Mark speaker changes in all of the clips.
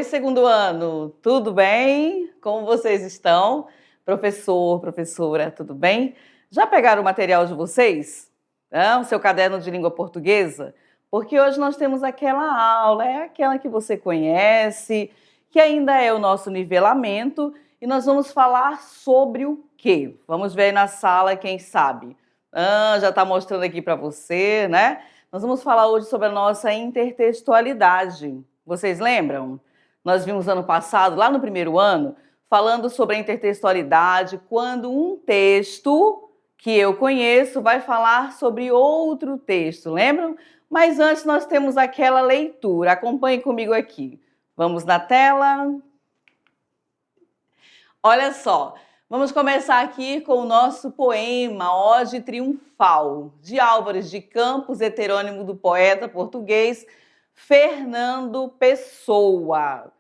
Speaker 1: Oi, segundo ano, tudo bem? Como vocês estão? Professor, professora, tudo bem? Já pegaram o material de vocês? O seu caderno de língua portuguesa? Porque hoje nós temos aquela aula, é aquela que você conhece, que ainda é o nosso nivelamento, e nós vamos falar sobre o quê? Vamos ver aí na sala, quem sabe? Já está mostrando aqui para você, né? Nós vamos falar hoje sobre a nossa intertextualidade. Vocês lembram? Nós vimos ano passado, lá no primeiro ano, falando sobre a intertextualidade, quando um texto que eu conheço vai falar sobre outro texto, lembram? Mas antes nós temos aquela leitura. Acompanhe comigo aqui. Vamos na tela. Olha só, vamos começar aqui com o nosso poema Ode Triunfal, de Álvares de Campos, heterônimo do poeta português Fernando Pessoa.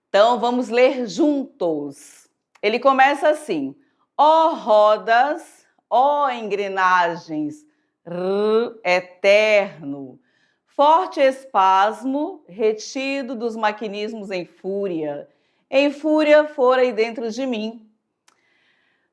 Speaker 1: Então, vamos ler juntos. Ele começa assim: ó rodas, ó engrenagens, eterno, forte espasmo, retido dos maquinismos em fúria forem dentro de mim.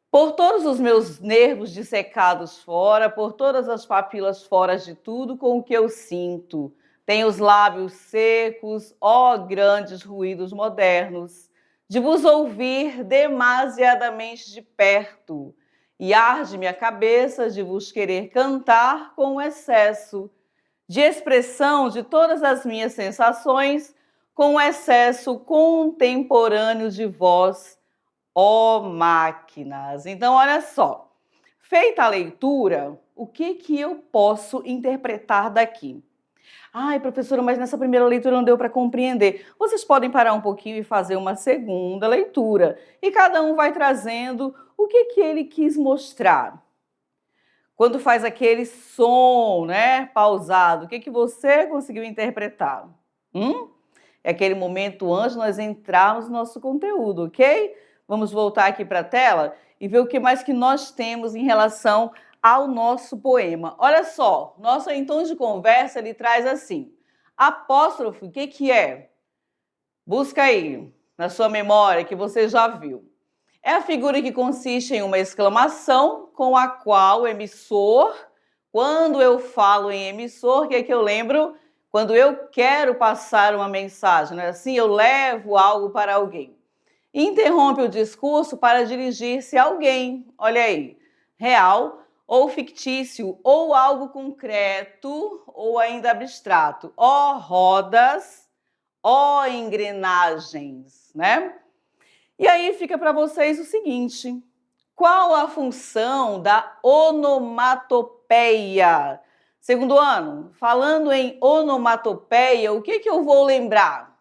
Speaker 1: Por todos os meus nervos dissecados fora, por todas as papilas fora de tudo com o que eu sinto, tenho os lábios secos, ó grandes ruídos modernos, de vos ouvir demasiadamente de perto, e arde-me a cabeça de vos querer cantar com o excesso de expressão de todas as minhas sensações, com o excesso contemporâneo de vós, ó máquinas. Então, olha só, feita a leitura, o que eu posso interpretar daqui? Ai, professora, mas nessa primeira leitura não deu para compreender. Vocês podem parar um pouquinho e fazer uma segunda leitura. E cada um vai trazendo o que ele quis mostrar. Quando faz aquele som, né, pausado, o que você conseguiu interpretar? É aquele momento antes de nós entrarmos no nosso conteúdo, ok? Vamos voltar aqui para a tela e ver o que mais que nós temos em relação ao nosso poema. Olha só, nosso em tom de conversa ele traz assim: apóstrofe, o que é? Busca aí, na sua memória, que você já viu. É a figura que consiste em uma exclamação com a qual o emissor, quando eu falo em emissor, o que é que eu lembro? Quando eu quero passar uma mensagem, não é assim? Eu levo algo para alguém. Interrompe o discurso para dirigir-se a alguém, olha aí, real ou fictício, ou algo concreto ou ainda abstrato. Ó rodas, ó engrenagens, né? E aí fica para vocês o seguinte: qual a função da onomatopeia? Segundo ano, falando em onomatopeia, o que eu vou lembrar?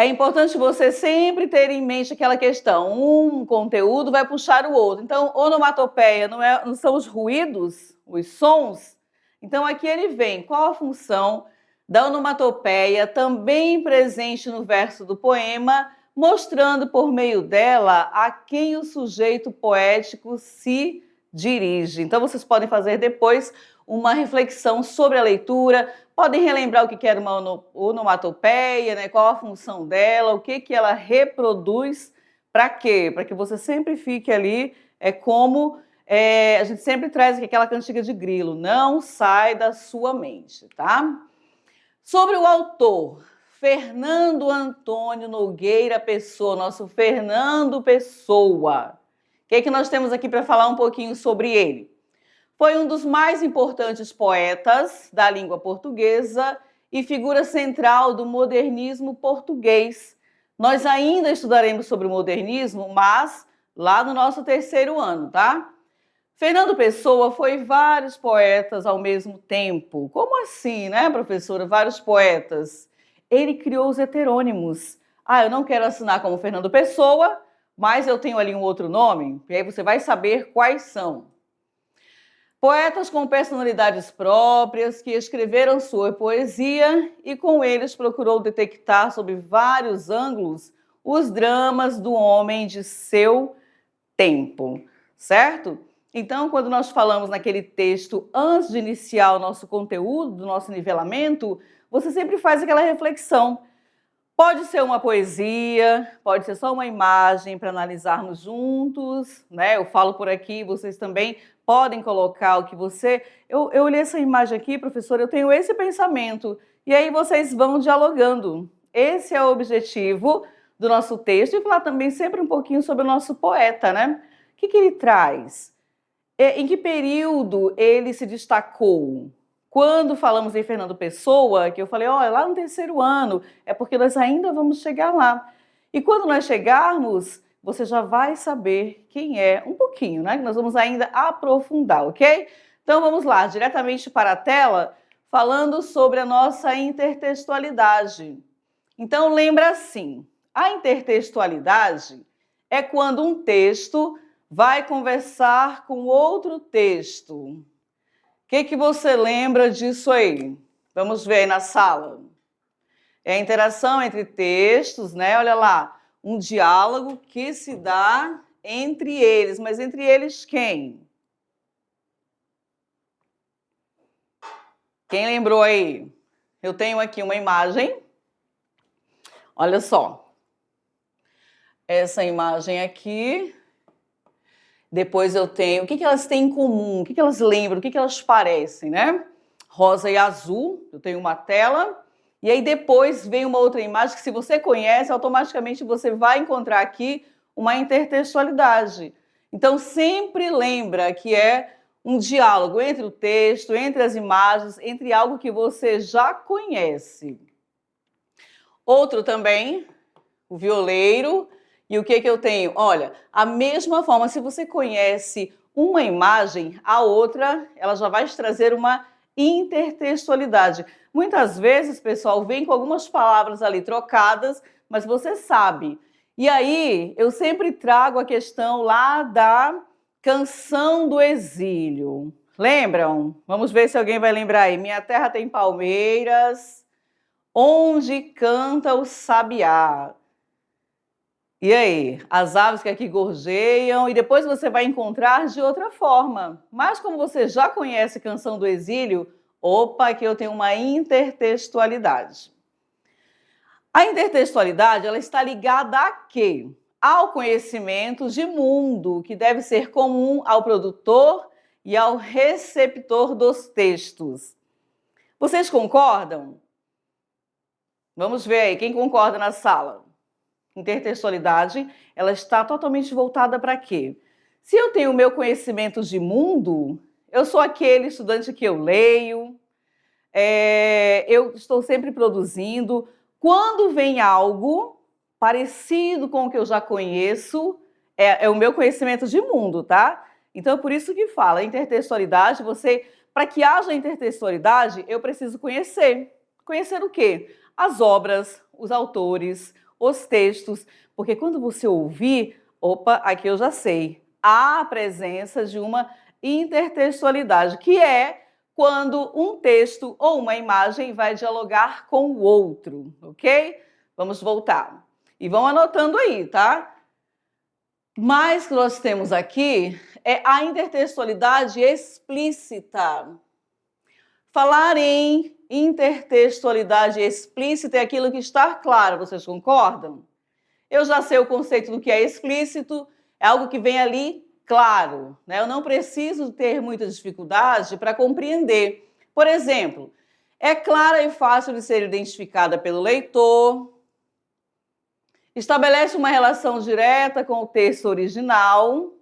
Speaker 1: É importante você sempre ter em mente aquela questão: um conteúdo vai puxar o outro. Então, onomatopeia não são os ruídos, os sons? Então, aqui ele vem. Qual a função da onomatopeia, também presente no verso do poema, mostrando por meio dela a quem o sujeito poético se dirige? Então, vocês podem fazer depois uma reflexão sobre a leitura, podem relembrar o que era uma onomatopeia, né? Qual a função dela, o que ela reproduz, para quê? Para que você sempre fique ali, a gente sempre traz aquela cantiga de grilo, não sai da sua mente, tá? Sobre o autor, Fernando Antônio Nogueira Pessoa, nosso Fernando Pessoa. O que nós temos aqui para falar um pouquinho sobre ele? Foi um dos mais importantes poetas da língua portuguesa e figura central do modernismo português. Nós ainda estudaremos sobre o modernismo, mas lá no nosso terceiro ano, tá? Fernando Pessoa foi vários poetas ao mesmo tempo. Como assim, né, professora? Vários poetas. Ele criou os heterônimos. Eu não quero assinar como Fernando Pessoa, mas eu tenho ali um outro nome, e aí você vai saber quais são. Poetas com personalidades próprias que escreveram sua poesia e com eles procurou detectar sob vários ângulos os dramas do homem de seu tempo, certo? Então, quando nós falamos naquele texto, antes de iniciar o nosso conteúdo, do nosso nivelamento, você sempre faz aquela reflexão. Pode ser uma poesia, pode ser só uma imagem para analisarmos juntos, né? Eu falo por aqui, vocês também podem colocar o que você... Eu olhei essa imagem aqui, professor, eu tenho esse pensamento. E aí vocês vão dialogando. Esse é o objetivo do nosso texto e falar também sempre um pouquinho sobre o nosso poeta, né? O que ele traz? Em que período ele se destacou? Quando falamos em Fernando Pessoa, que eu falei, olha, lá no terceiro ano, é porque nós ainda vamos chegar lá. E quando nós chegarmos, você já vai saber quem é, um pouquinho, né? Nós vamos ainda aprofundar, ok? Então vamos lá, diretamente para a tela, falando sobre a nossa intertextualidade. Então lembra assim, a intertextualidade é quando um texto vai conversar com outro texto. O que você lembra disso aí? Vamos ver aí na sala. É a interação entre textos, né? Olha lá, um diálogo que se dá entre eles. Mas entre eles quem? Quem lembrou aí? Eu tenho aqui uma imagem. Olha só. Essa imagem aqui. Depois eu tenho, o que elas têm em comum? O que elas lembram? O que elas parecem, né? Rosa e azul, eu tenho uma tela. E aí depois vem uma outra imagem que, se você conhece, automaticamente você vai encontrar aqui uma intertextualidade. Então sempre lembra que é um diálogo entre o texto, entre as imagens, entre algo que você já conhece. Outro também, o violeiro. E o que eu tenho? Olha, a mesma forma, se você conhece uma imagem, a outra, ela já vai te trazer uma intertextualidade. Muitas vezes, pessoal, vem com algumas palavras ali trocadas, mas você sabe. E aí, eu sempre trago a questão lá da Canção do Exílio. Lembram? Vamos ver se alguém vai lembrar aí. Minha terra tem palmeiras, onde canta o sabiá. E aí, as aves que aqui gorjeiam, e depois você vai encontrar de outra forma. Mas como você já conhece Canção do Exílio, opa, aqui eu tenho uma intertextualidade. A intertextualidade, ela está ligada a quê? Ao conhecimento de mundo, que deve ser comum ao produtor e ao receptor dos textos. Vocês concordam? Vamos ver aí, quem concorda na sala? Intertextualidade, ela está totalmente voltada para quê? Se eu tenho o meu conhecimento de mundo, eu sou aquele estudante que eu leio, eu estou sempre produzindo. Quando vem algo parecido com o que eu já conheço, é o meu conhecimento de mundo, tá? Então é por isso que fala, intertextualidade, para que haja intertextualidade, eu preciso conhecer. Conhecer o quê? As obras, os autores, os textos, porque quando você ouvir, opa, aqui eu já sei, há a presença de uma intertextualidade, que é quando um texto ou uma imagem vai dialogar com o outro, ok? Vamos voltar. E vão anotando aí, tá? Mas que nós temos aqui é a intertextualidade explícita. Falar em intertextualidade explícita é aquilo que está claro, vocês concordam? Eu já sei o conceito do que é explícito, é algo que vem ali claro, né? Eu não preciso ter muita dificuldade para compreender. Por exemplo, é clara e fácil de ser identificada pelo leitor, estabelece uma relação direta com o texto original,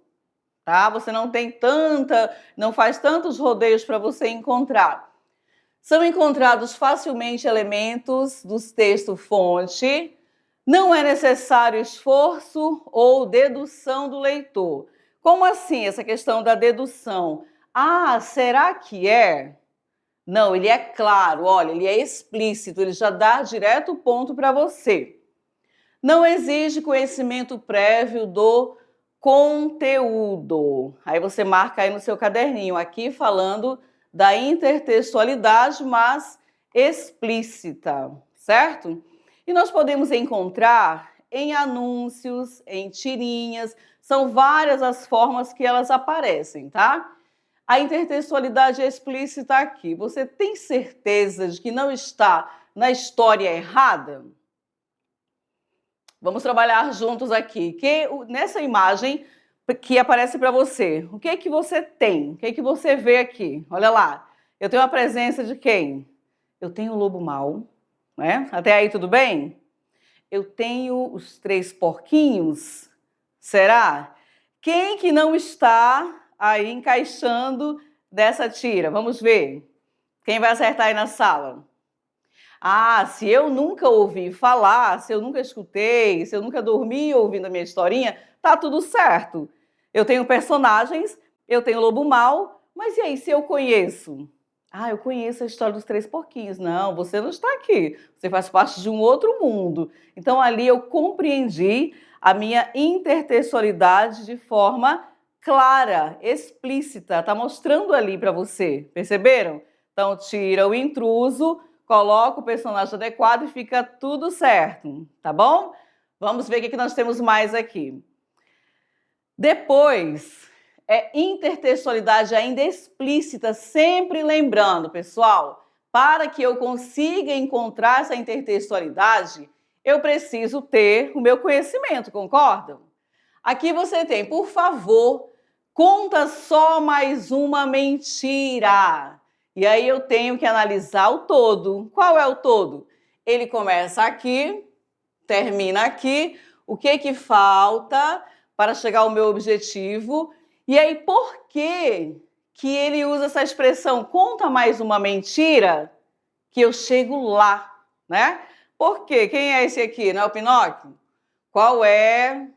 Speaker 1: tá? Você não faz tantos rodeios para você encontrar. São encontrados facilmente elementos dos textos-fonte. Não é necessário esforço ou dedução do leitor. Como assim essa questão da dedução? Ah, será que é? Não, ele é claro, olha, ele é explícito, ele já dá direto o ponto para você. Não exige conhecimento prévio do conteúdo. Aí você marca aí no seu caderninho, aqui falando da intertextualidade, mas explícita, certo? E nós podemos encontrar em anúncios, em tirinhas, são várias as formas que elas aparecem, tá? a intertextualidade explícita aqui, você tem certeza de que não está na história errada? Vamos trabalhar juntos aqui. Nessa imagem que aparece para você, o que é que você tem? O que é que você vê aqui? Olha lá, eu tenho a presença de quem? Eu tenho o lobo mau, né? Até aí tudo bem? Eu tenho os 3 porquinhos, será? Quem que não está aí encaixando dessa tira? Vamos ver. Quem vai acertar aí na sala? Ah, se eu nunca ouvi falar, se eu nunca escutei, se eu nunca dormi ouvindo a minha historinha, tá tudo certo. Eu tenho personagens, eu tenho lobo mau, mas e aí, se eu conheço? Ah, eu conheço a história dos 3 porquinhos. Não, você não está aqui. Você faz parte de um outro mundo. Então, ali eu compreendi a minha intertextualidade de forma clara, explícita. Está mostrando ali para você. Perceberam? Então, tira o intruso, coloca o personagem adequado e fica tudo certo, tá bom? Vamos ver o que nós temos mais aqui. Depois, intertextualidade ainda explícita, sempre lembrando, pessoal, para que eu consiga encontrar essa intertextualidade, eu preciso ter o meu conhecimento, concordam? Aqui você tem, por favor, conta só mais uma mentira. E aí eu tenho que analisar o todo. Qual é o todo? Ele começa aqui, termina aqui. O que que falta para chegar ao meu objetivo? E aí, por que que ele usa essa expressão, conta mais uma mentira, que eu chego lá, né? Por quê? Quem é esse aqui? Não é o Pinóquio? Qual é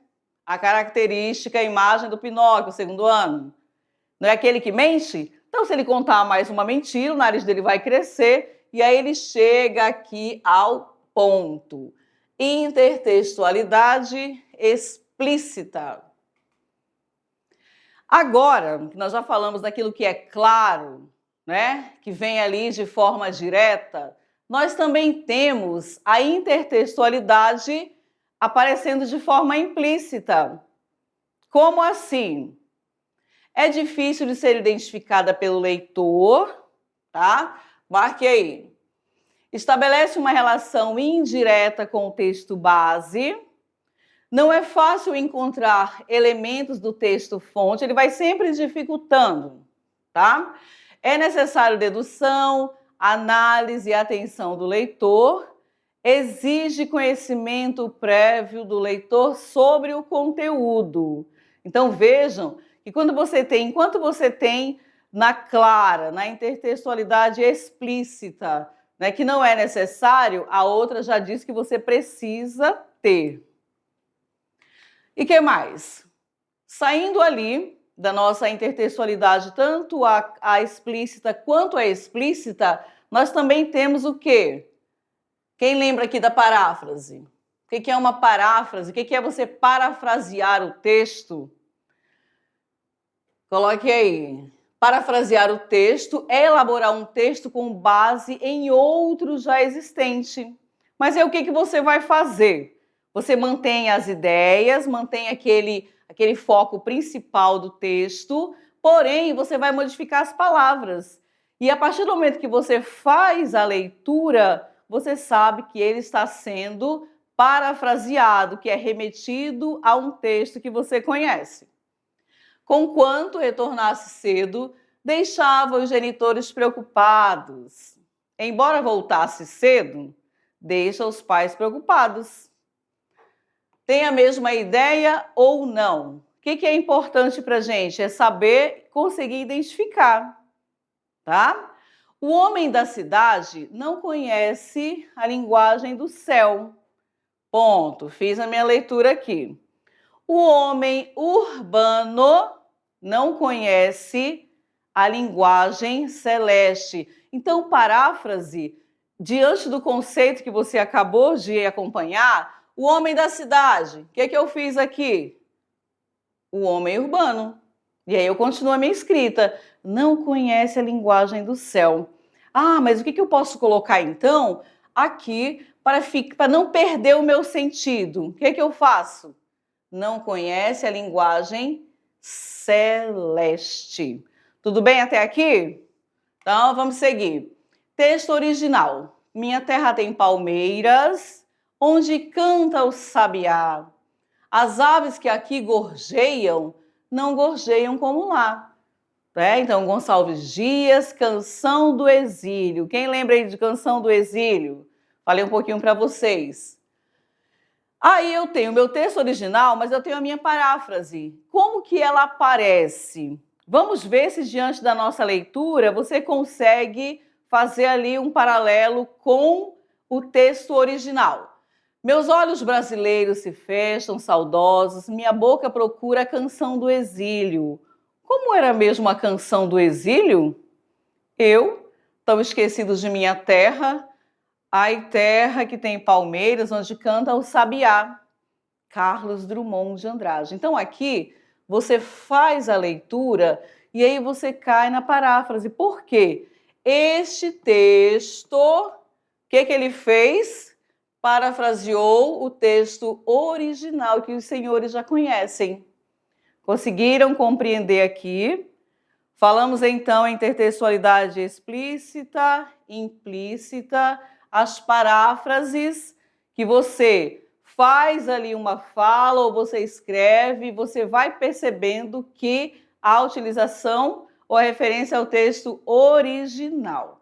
Speaker 1: a característica, a imagem do Pinóquio, segundo ano? Não é aquele que mente? Então, se ele contar mais uma mentira, o nariz dele vai crescer e aí ele chega aqui ao ponto. Intertextualidade explícita. Agora, que nós já falamos daquilo que é claro, né, que vem ali de forma direta, nós também temos a intertextualidade aparecendo de forma implícita. Como assim? É difícil de ser identificada pelo leitor, tá? Marque aí. Estabelece uma relação indireta com o texto base. Não é fácil encontrar elementos do texto fonte, ele vai sempre dificultando, tá? É necessário dedução, análise e atenção do leitor. Exige conhecimento prévio do leitor sobre o conteúdo. Então vejam que enquanto você tem na clara, na intertextualidade explícita, né, que não é necessário, a outra já diz que você precisa ter. E que mais? Saindo ali da nossa intertextualidade, tanto a explícita quanto a explícita, nós também temos o quê? Quem lembra aqui da paráfrase? O que é uma paráfrase? O que é você parafrasear o texto? Coloque aí. Parafrasear o texto é elaborar um texto com base em outro já existente. Mas é o que você vai fazer? Você mantém as ideias, mantém aquele foco principal do texto, porém você vai modificar as palavras. E a partir do momento que você faz a leitura, você sabe que ele está sendo parafraseado, que é remetido a um texto que você conhece. Conquanto retornasse cedo, deixava os genitores preocupados. Embora voltasse cedo, deixa os pais preocupados. Tem a mesma ideia ou não? O que é importante para a gente? É saber, conseguir identificar, tá? O homem da cidade não conhece a linguagem do céu. Ponto. Fiz a minha leitura aqui. O homem urbano não conhece a linguagem celeste. Então, paráfrase, diante do conceito que você acabou de acompanhar, o homem da cidade, o que eu fiz aqui? O homem urbano. E aí eu continuo a minha escrita. Não conhece a linguagem do céu. Ah, mas o que eu posso colocar então aqui para não perder o meu sentido? O que eu faço? Não conhece a linguagem celeste. Tudo bem até aqui? Então, vamos seguir. Texto original. Minha terra tem palmeiras, onde canta o sabiá. As aves que aqui gorjeiam, não gorjeiam como lá. Então, Gonçalves Dias, Canção do Exílio. Quem lembra aí de Canção do Exílio? Falei um pouquinho para vocês. Aí eu tenho o meu texto original, mas eu tenho a minha paráfrase. Como que ela aparece? Vamos ver se diante da nossa leitura você consegue fazer ali um paralelo com o texto original. Meus olhos brasileiros se fecham, saudosos, minha boca procura a canção do exílio. Como era mesmo a canção do exílio? Eu, tão esquecido de minha terra, ai terra que tem palmeiras, onde canta o sabiá. Carlos Drummond de Andrade. Então aqui você faz a leitura e aí você cai na paráfrase. Por quê? Este texto, o que ele fez? Parafraseou o texto original que os senhores já conhecem. Conseguiram compreender aqui? Falamos então em intertextualidade explícita, implícita, as paráfrases que você faz ali uma fala ou você escreve, você vai percebendo que a utilização ou a referência ao texto original.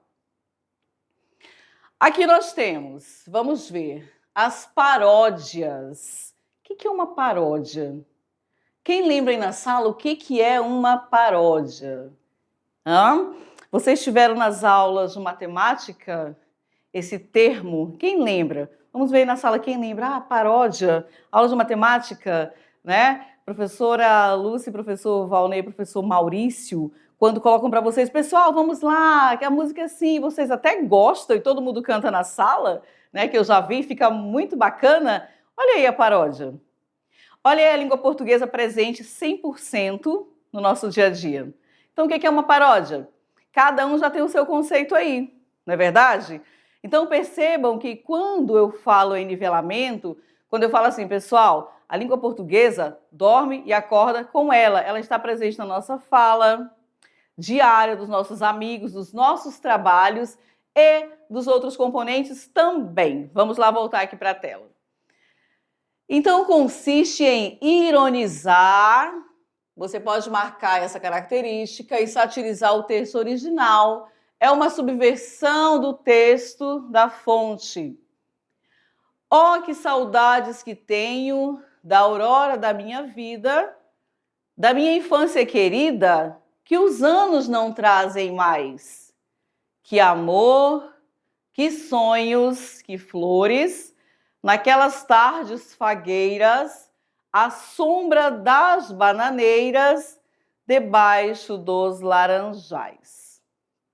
Speaker 1: Aqui nós temos, vamos ver, as paródias. O que é uma paródia? Quem lembra aí na sala o que é uma paródia? Vocês tiveram nas aulas de matemática esse termo? Quem lembra? Vamos ver aí na sala quem lembra. Paródia, aula de matemática, né? Professora Lúcia, professor Valnei, professor Maurício, quando colocam para vocês, pessoal, vamos lá, que a música é assim, vocês até gostam e todo mundo canta na sala, né? Que eu já vi, fica muito bacana. Olha aí a paródia. Olha aí a língua portuguesa presente 100% no nosso dia a dia. Então, o que é uma paródia? Cada um já tem o seu conceito aí, não é verdade? Então, percebam que quando eu falo em nivelamento, quando eu falo assim, pessoal, a língua portuguesa dorme e acorda com ela. Ela está presente na nossa fala diária, dos nossos amigos, dos nossos trabalhos e dos outros componentes também. Vamos lá voltar aqui para a tela. Então, consiste em ironizar, você pode marcar essa característica e satirizar o texto original. É uma subversão do texto da fonte. Oh, que saudades que tenho da aurora da minha vida, da minha infância querida, que os anos não trazem mais. Que amor, que sonhos, que flores, naquelas tardes fagueiras, à sombra das bananeiras, debaixo dos laranjais.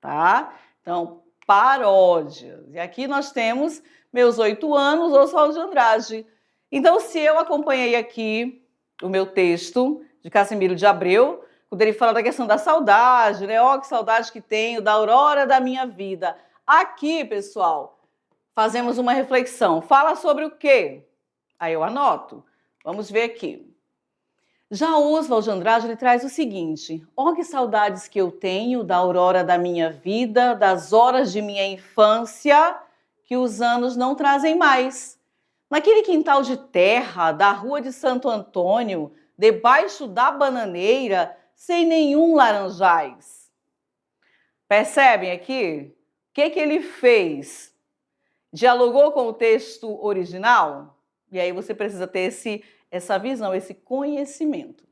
Speaker 1: Tá? Então, paródias. E aqui nós temos meus 8 anos, Oswald de Andrade. Então, se eu acompanhei aqui o meu texto de Cassimiro de Abreu, quando ele fala da questão da saudade, né? Ó, que saudade que tenho da aurora da minha vida. Aqui, pessoal, fazemos uma reflexão. Fala sobre o quê? Aí eu anoto. Vamos ver aqui. Já o Oswald de Andrade, ele traz o seguinte: ó, que saudades que eu tenho da aurora da minha vida, das horas de minha infância, que os anos não trazem mais. Naquele quintal de terra da rua de Santo Antônio, debaixo da bananeira, sem nenhum laranjais. Percebem aqui? O que ele fez? Dialogou com o texto original? E aí você precisa ter essa visão, esse conhecimento.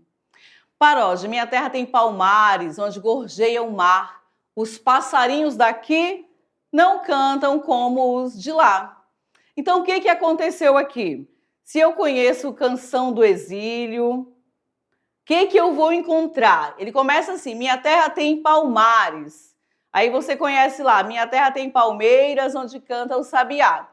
Speaker 1: Paródia. Minha terra tem palmares, onde gorjeia o mar. Os passarinhos daqui não cantam como os de lá. Então, o que aconteceu aqui? Se eu conheço Canção do Exílio, o que eu vou encontrar? Ele começa assim, minha terra tem palmares. Aí você conhece lá, minha terra tem palmeiras, onde canta o sabiá.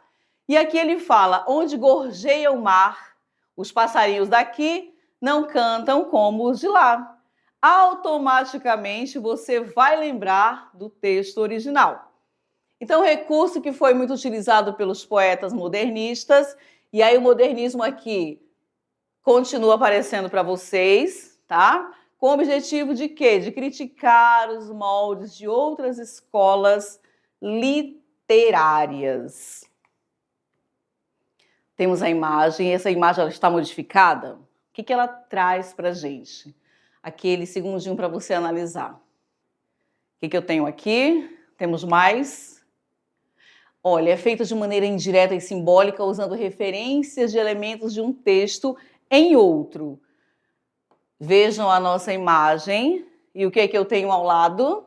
Speaker 1: E aqui ele fala, onde gorjeia o mar, os passarinhos daqui não cantam como os de lá. Automaticamente você vai lembrar do texto original. Então, recurso que foi muito utilizado pelos poetas modernistas, e aí o modernismo aqui continua aparecendo para vocês, tá? com o objetivo de quê? De criticar os moldes de outras escolas literárias. Temos a imagem, essa imagem ela está modificada. O que ela traz para a gente? Aquele segundinho para você analisar. O que eu tenho aqui? Temos mais. Olha, é feito de maneira indireta e simbólica, usando referências de elementos de um texto em outro. Vejam a nossa imagem. E o que eu tenho ao lado?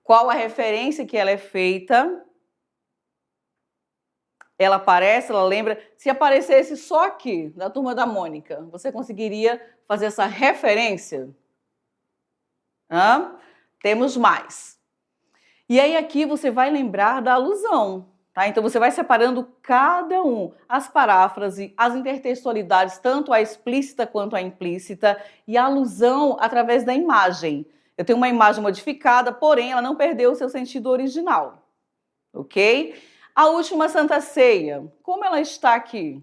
Speaker 1: Qual a referência que ela é feita? Ela aparece, ela lembra. Se aparecesse só aqui, na Turma da Mônica, você conseguiria fazer essa referência? Temos mais. E aí aqui você vai lembrar da alusão, tá? Então você vai separando cada um, as paráfrases, as intertextualidades, tanto a explícita quanto a implícita, e a alusão através da imagem. Eu tenho uma imagem modificada, porém ela não perdeu o seu sentido original, ok? A última Santa Ceia, como ela está aqui?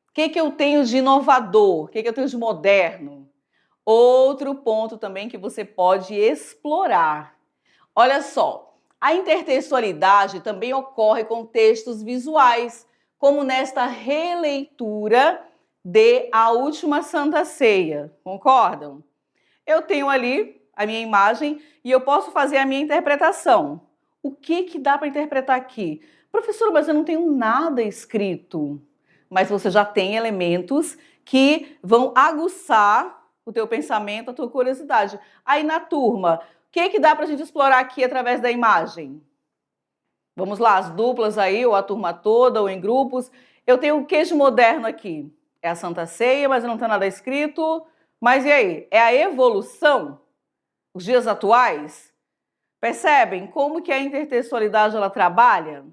Speaker 1: O que eu tenho de inovador? O que eu tenho de moderno? Outro ponto também que você pode explorar. Olha só, a intertextualidade também ocorre com textos visuais, como nesta releitura de A Última Santa Ceia. Concordam? Eu tenho ali a minha imagem e eu posso fazer a minha interpretação. O que dá para interpretar aqui? Professora, mas eu não tenho nada escrito. Mas você já tem elementos que vão aguçar o teu pensamento, a tua curiosidade. Aí na turma, o que dá para a gente explorar aqui através da imagem? Vamos lá, as duplas aí, ou a turma toda, ou em grupos. Eu tenho o que de moderno aqui? É a Santa Ceia, mas não tem nada escrito. Mas e aí? É a evolução? Os dias atuais? Percebem como que a intertextualidade ela trabalha?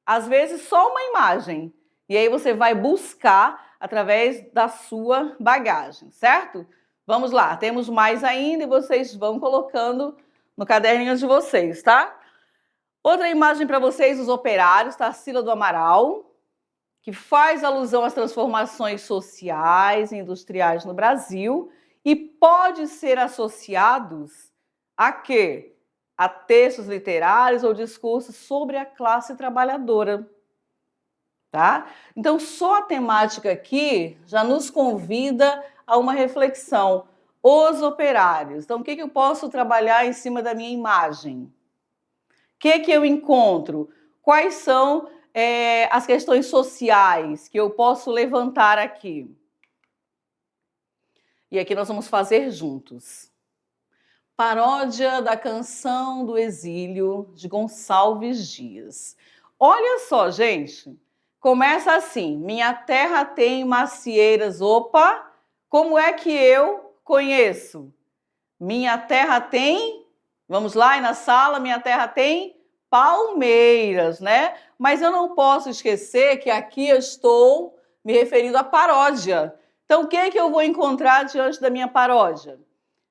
Speaker 1: Às vezes só uma imagem. E aí você vai buscar através da sua bagagem, certo? Vamos lá, temos mais ainda e vocês vão colocando no caderninho de vocês, tá? Outra imagem para vocês, os operários, Tarsila do Amaral, que faz alusão às transformações sociais e industriais no Brasil e pode ser associados a quê? A textos literários ou discursos sobre a classe trabalhadora. Tá? Então, só a temática aqui já nos convida a uma reflexão. Os operários. Então, o que eu posso trabalhar em cima da minha imagem? O que eu encontro? Quais são as questões sociais que eu posso levantar aqui? E aqui nós vamos fazer juntos. Paródia da Canção do Exílio, de Gonçalves Dias. Olha só, gente. Começa assim, minha terra tem macieiras, opa, como é que eu conheço? Minha terra tem, vamos lá, e na sala, minha terra tem palmeiras, né? Mas eu não posso esquecer que aqui eu estou me referindo à paródia. Então, o que eu vou encontrar diante da minha paródia?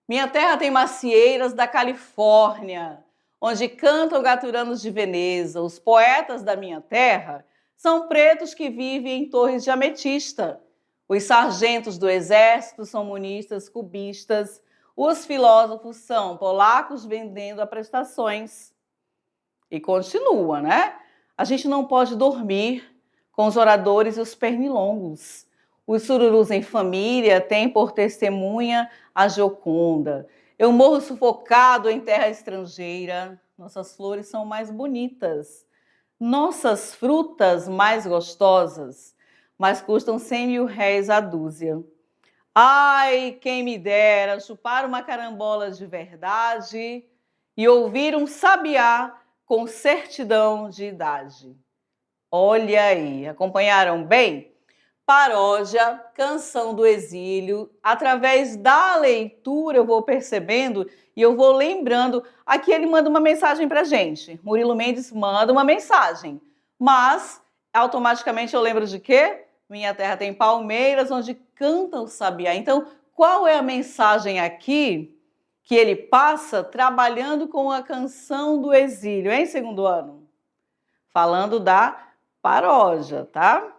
Speaker 1: Minha terra tem macieiras da Califórnia, onde cantam gaturanos de Veneza, os poetas da minha terra são pretos que vivem em torres de ametista. Os sargentos do exército são monistas, cubistas. Os filósofos são polacos vendendo a prestações. E continua, né? A gente não pode dormir com os oradores e os pernilongos. Os sururus em família têm por testemunha a Gioconda. Eu morro sufocado em terra estrangeira. Nossas flores são mais bonitas. Nossas frutas mais gostosas, mas custam 100 mil réis a dúzia. Ai, quem me dera chupar uma carambola de verdade e ouvir um sabiá com certidão de idade. Olha aí, acompanharam bem? Paródia, Canção do Exílio, através da leitura eu vou percebendo e eu vou lembrando. Aqui ele manda uma mensagem para a gente. Murilo Mendes manda uma mensagem. Mas, automaticamente eu lembro de quê? Minha terra tem palmeiras onde canta o sabiá. Então, qual é a mensagem aqui que ele passa trabalhando com a Canção do Exílio, hein, segundo ano? Falando da paródia, tá?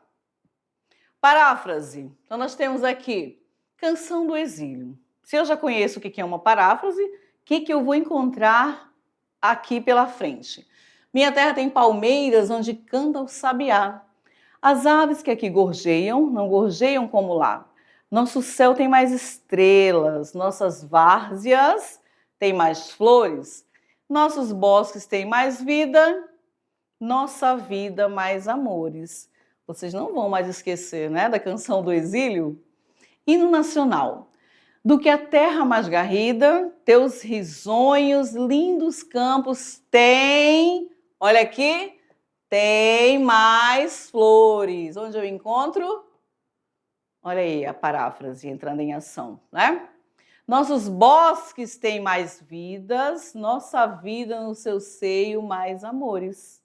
Speaker 1: Paráfrase. Então, nós temos aqui Canção do Exílio. Se eu já conheço o que é uma paráfrase, o que eu vou encontrar aqui pela frente? Minha terra tem palmeiras onde canta o sabiá. As aves que aqui gorjeiam, não gorjeiam como lá. Nosso céu tem mais estrelas, nossas várzeas têm mais flores, nossos bosques têm mais vida, nossa vida mais amores. Vocês não vão mais esquecer, né, da Canção do Exílio? Hino nacional. Do que a terra mais garrida, teus risonhos, lindos campos têm, olha aqui, tem mais flores. Onde eu encontro? Olha aí a paráfrase entrando em ação, né? Nossos bosques têm mais vidas, nossa vida no seu seio mais amores.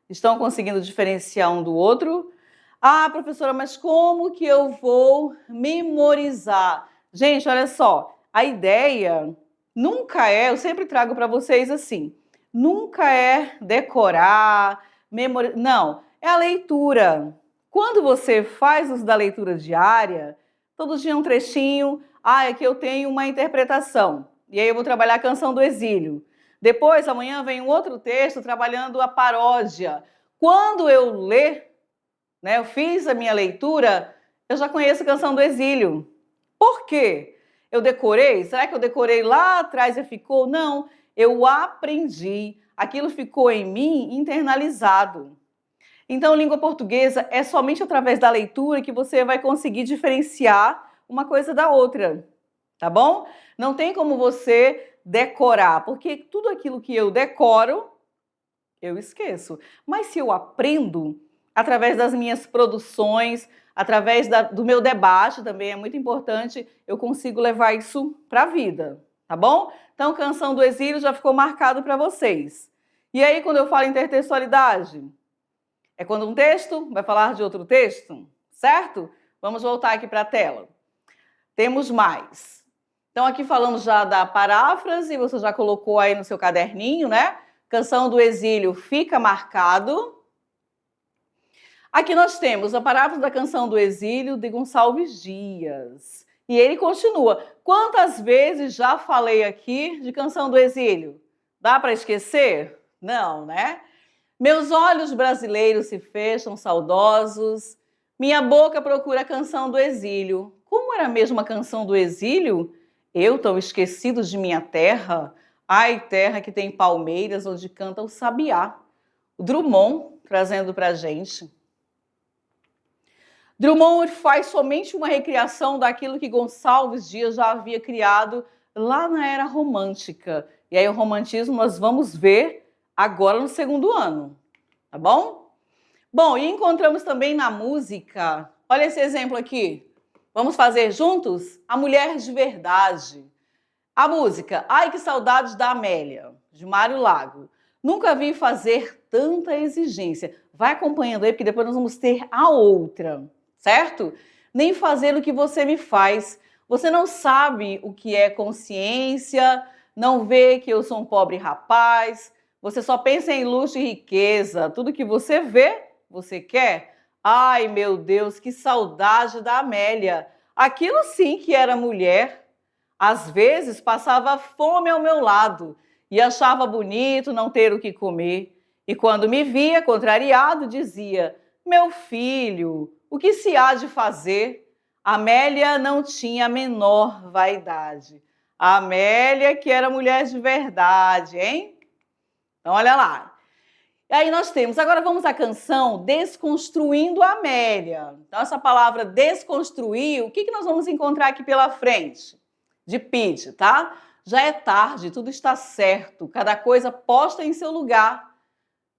Speaker 1: Estão conseguindo diferenciar um do outro? Ah, professora, mas como que eu vou memorizar? Gente, olha só, a ideia nunca é, eu sempre trago para vocês assim, nunca é decorar, memorizar, não, é a leitura. Quando você faz uso da leitura diária, todo dia um trechinho, aqui eu tenho uma interpretação, e aí eu vou trabalhar a Canção do Exílio. Depois, amanhã, vem um outro texto trabalhando a paródia. Quando eu ler, né, eu fiz a minha leitura, eu já conheço a Canção do Exílio. Por quê? Eu decorei? Será que eu decorei lá atrás e ficou? Não, eu aprendi. Aquilo ficou em mim internalizado. Então, língua portuguesa é somente através da leitura que você vai conseguir diferenciar uma coisa da outra, tá bom? Não tem como você decorar, porque tudo aquilo que eu decoro, eu esqueço. Mas se eu aprendo, através das minhas produções, através do meu debate, também é muito importante, eu consigo levar isso para a vida, tá bom? Então, Canção do Exílio já ficou marcado para vocês. E aí, quando eu falo intertextualidade, é quando um texto vai falar de outro texto, certo? Vamos voltar aqui para a tela. Temos mais. Então, aqui falamos já da paráfrase, você já colocou aí no seu caderninho, né? Canção do Exílio fica marcado. Aqui nós temos a paráfrase da Canção do Exílio de Gonçalves Dias. E ele continua. Quantas vezes já falei aqui de Canção do Exílio? Dá para esquecer? Não, né? Meus olhos brasileiros se fecham saudosos, minha boca procura a Canção do Exílio. Como era mesmo a Canção do Exílio? Eu tão esquecido de minha terra, ai terra que tem palmeiras onde canta o sabiá. O Drummond trazendo para a gente. Drummond faz somente uma recriação daquilo que Gonçalves Dias já havia criado lá na era romântica. E aí o romantismo nós vamos ver agora no segundo ano, tá bom? Bom, e encontramos também na música, olha esse exemplo aqui. Vamos fazer juntos? A Mulher de Verdade. A música, Ai que Saudades da Amélia, de Mário Lago. Nunca vi fazer tanta exigência. Vai acompanhando aí, porque depois nós vamos ter a outra, certo? Nem fazer o que você me faz. Você não sabe o que é consciência, não vê que eu sou um pobre rapaz, você só pensa em luxo e riqueza. Tudo que você vê, você quer. Ai, meu Deus, que saudade da Amélia. Aquilo sim que era mulher. Às vezes passava fome ao meu lado e achava bonito não ter o que comer. E quando me via contrariado, dizia: meu filho, o que se há de fazer? Amélia não tinha a menor vaidade. A Amélia que era mulher de verdade, hein? Então, olha lá. E aí nós temos, agora vamos à canção Desconstruindo a Amélia. Então, essa palavra desconstruir, o que nós vamos encontrar aqui pela frente? De Pete, tá? Já é tarde, tudo está certo, cada coisa posta em seu lugar.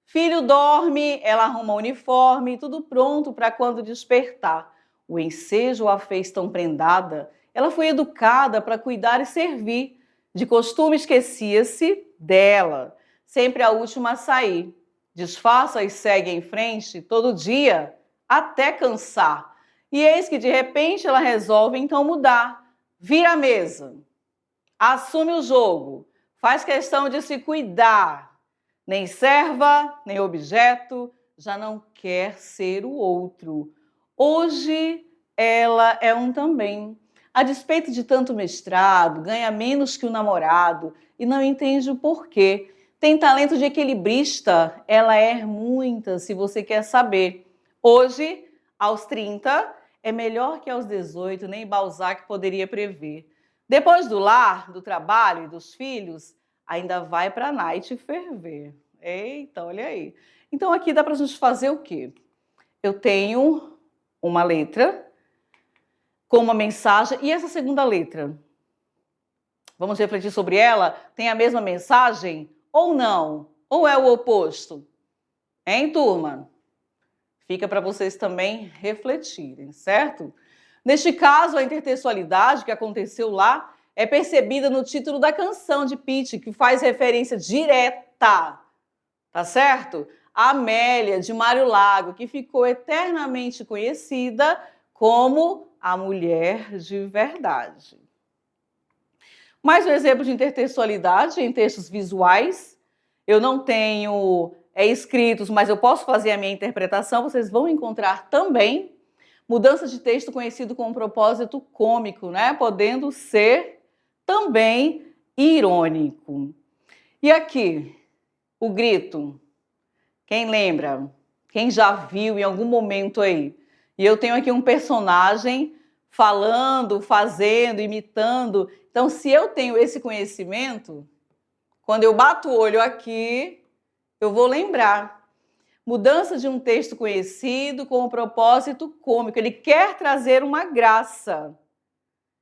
Speaker 1: Filho dorme, ela arruma o uniforme, tudo pronto para quando despertar. O ensejo a fez tão prendada, ela foi educada para cuidar e servir. De costume esquecia-se dela, sempre a última a sair. Disfarça e segue em frente todo dia, até cansar. E eis que de repente ela resolve então mudar. Vira a mesa, assume o jogo, faz questão de se cuidar. Nem serva, nem objeto, já não quer ser o outro. Hoje ela é um também. a despeito de tanto mestrado, ganha menos que o namorado e não entende o porquê. Tem talento de equilibrista? Ela é muita, se você quer saber. Hoje, aos 30, é melhor que aos 18, nem Balzac poderia prever. Depois do lar, do trabalho e dos filhos, ainda vai para a night ferver. Eita, olha aí. Então aqui dá para a gente fazer o quê? Eu tenho uma letra com uma mensagem. E essa segunda letra? Vamos refletir sobre ela? Tem a mesma mensagem ou não? Ou é o oposto? Hein, turma? Fica para vocês também refletirem, certo? Neste caso, a intertextualidade que aconteceu lá é percebida no título da canção de Pitty, que faz referência direta, tá certo? A Amélia, de Mário Lago, que ficou eternamente conhecida como a mulher de verdade. Mais um exemplo de intertextualidade em textos visuais. Eu não tenho escritos, mas eu posso fazer a minha interpretação. Vocês vão encontrar também mudança de texto conhecido com um propósito cômico, né? Podendo ser também irônico. E aqui, o grito. Quem lembra? Quem já viu em algum momento aí? E eu tenho aqui um personagem falando, fazendo, imitando. Então, se eu tenho esse conhecimento, quando eu bato o olho aqui, eu vou lembrar. Mudança de um texto conhecido com um propósito cômico. Ele quer trazer uma graça.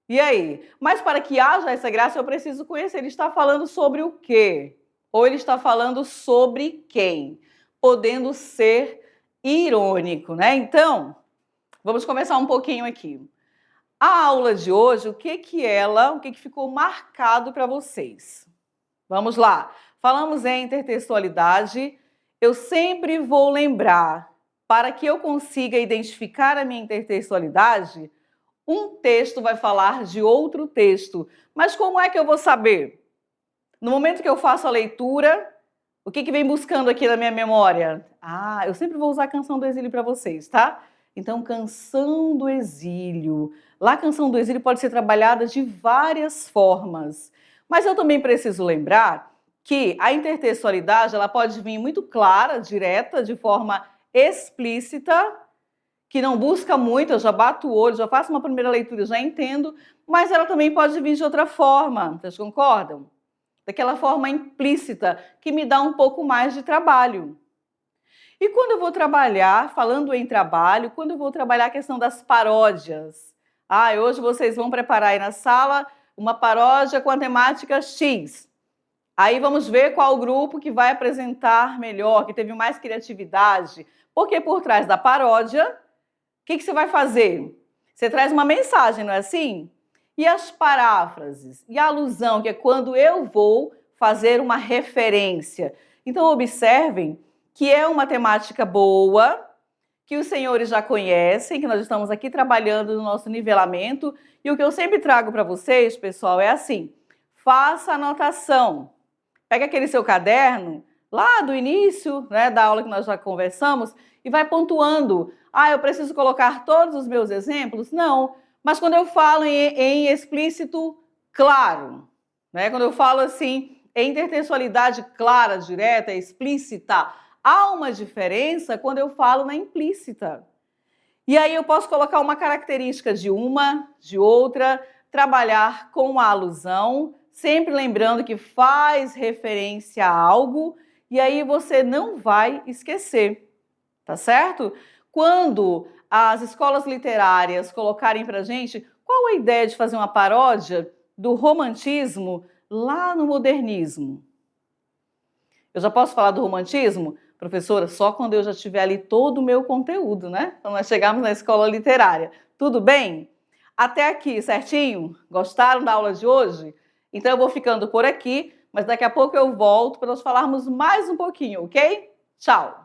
Speaker 1: E aí? Mas para que haja essa graça, eu preciso conhecer. Ele está falando sobre o quê? Ou ele está falando sobre quem? Podendo ser irônico, né? Então, vamos começar um pouquinho aqui. A aula de hoje, o que ficou marcado para vocês? Vamos lá. Falamos em intertextualidade. Eu sempre vou lembrar, para que eu consiga identificar a minha intertextualidade, um texto vai falar de outro texto. Mas como é que eu vou saber? No momento que eu faço a leitura, o que vem buscando aqui na minha memória? Eu sempre vou usar a Canção do Exílio para vocês, tá? Então, Canção do Exílio. Lá, a Canção do Exílio pode ser trabalhada de várias formas. Mas eu também preciso lembrar que a intertextualidade ela pode vir muito clara, direta, de forma explícita, que não busca muito, eu já bato o olho, já faço uma primeira leitura, já entendo, mas ela também pode vir de outra forma, vocês concordam? Daquela forma implícita, que me dá um pouco mais de trabalho. E quando eu vou trabalhar, falando em trabalho, quando eu vou trabalhar a questão das paródias, hoje vocês vão preparar aí na sala uma paródia com a temática X. Aí vamos ver qual grupo que vai apresentar melhor, que teve mais criatividade. Porque por trás da paródia, o que você vai fazer? Você traz uma mensagem, não é assim? E as paráfrases? E a alusão, que é quando eu vou fazer uma referência. Então observem que é uma temática boa, que os senhores já conhecem, que nós estamos aqui trabalhando no nosso nivelamento. E o que eu sempre trago para vocês, pessoal, é assim: faça anotação. Pega aquele seu caderno, lá do início, né, da aula que nós já conversamos, e vai pontuando. Eu preciso colocar todos os meus exemplos? Não. Mas quando eu falo em explícito, claro, né, quando eu falo assim, em intertextualidade clara, direta, explícita, há uma diferença quando eu falo na implícita. E aí eu posso colocar uma característica de uma, de outra, trabalhar com a alusão, sempre lembrando que faz referência a algo, e aí você não vai esquecer, tá certo? Quando as escolas literárias colocarem pra gente qual a ideia de fazer uma paródia do romantismo lá no modernismo. Eu já posso falar do romantismo? Professora, só quando eu já tiver ali todo o meu conteúdo, né? Quando nós chegarmos na escola literária. Tudo bem? Até aqui, certinho? Gostaram da aula de hoje? Então eu vou ficando por aqui, mas daqui a pouco eu volto para nós falarmos mais um pouquinho, ok? Tchau!